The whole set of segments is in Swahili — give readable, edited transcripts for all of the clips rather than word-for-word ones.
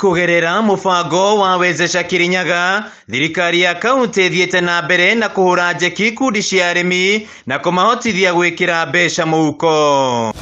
Kugerera mubango wa Wezesha Kirinyaga, thirikari ya kaunti thiete na mbere na kuhura njeki ikundi cia arimi na kumahotithia gwikira mbeca muhuko.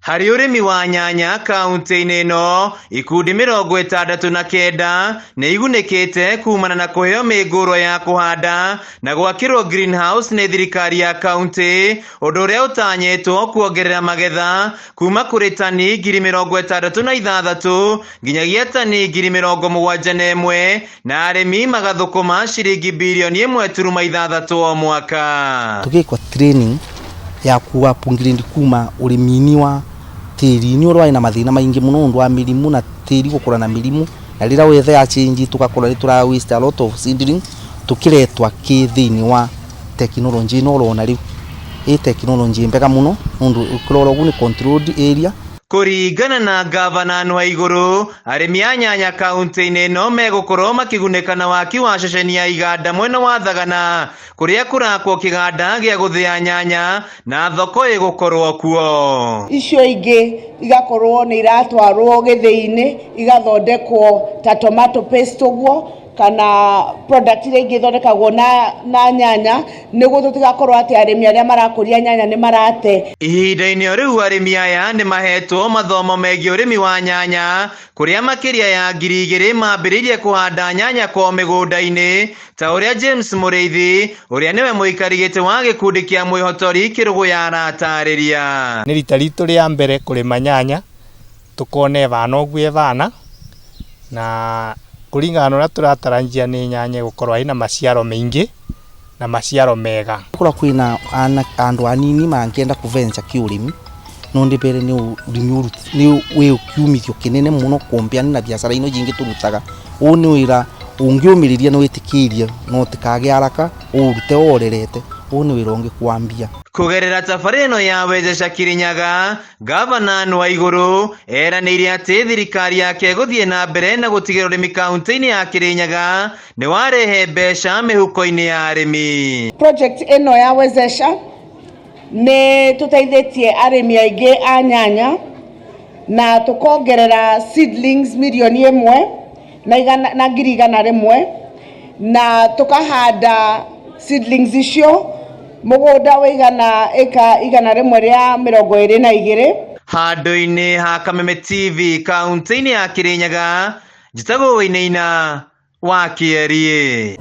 Hari urimi wa nyanya kaunti-ini ino, ikundi 69 ni igunikite kumana na kuheo miguro ya kuhanda na gwakirwo greenhouse ni thirikari ya kaunti, undu uria utanyitwo kuongerera magetha kuma kuri tani 66,000 nginyagia tani 71,000 na arimi magathukuma ciringi bilioni 1.6 o mwaka. Tugikwa training ya kuwa pungirindi kuma urimini wa tiri ni urwa ina mathina maingi muno undu wa mirimu na tiri gukura na mirimu na rira wethe ya change tukakora ritura waste a lot of seedling tukiretwa kithini wa technology no rona ri technology mbega muno undu ukurora guni controlled area. Kuringana na gavana wa iguru, arimi a nyanya kaunti-ini ino megukorwo makigunika na waki wa ceceni ya iganda mwena wa Thagana kuria kurakwo kiganda gia guthia nyanya na thoko igukorwo kuo. Icio ingi igakorwo ni iratwarwo githii-ini igathondekwo ta tomato paste uguo kana product ile ingithondekagwo na nyanya niguo tutigakorwo ati arimi aria marakuria nyanya ni marate. Ihinda-ini riu arimi aya ni mahetwo mathomo megie urimi wa nyanya kuria makiria ya 2,000 mambiririe kuhanda nyanya kwa migunda-ini ta uria James Mureithi uria niwe muikari giti wa gikundi kia Mwihotori Kiruguya aratariria. Ni rita ritu ria mbere kurima nyanya tukone vana ogu evana na kuringana na turatarajia ni nyanya gukorwa ina maciaro maingi na maciaro mega. Kura kwina andu anini mangenda kuventure kiurimi no ndipere ni urimi ni we ukiumithio kinene muno kompiani na biashara ino jingi turutaga uni wira ungiumiriria no witikiria no tikage haraka urute orerete uni wira ungi kwambia. Kugerera tafari ino ya Wezesha Kirinyaga, gavana wa iguru eraniire ati thirikari yake guthie na mbere na gutigira urimi kaunti-ini ya Kirinyaga ni warehe mbeca mihuko-ini ya arimi. Project ino ya Wezesha ni tuteithitie arimi aingi a nyanya na tukongerera seedlings milioni 1 na 100,000 na tukahanda seedlings icio mugunda wigana eka 122 handu-ini ha Kameme TV kaunti-ini ya Kirinyaga, njitagwo Wainaina wa Kierie.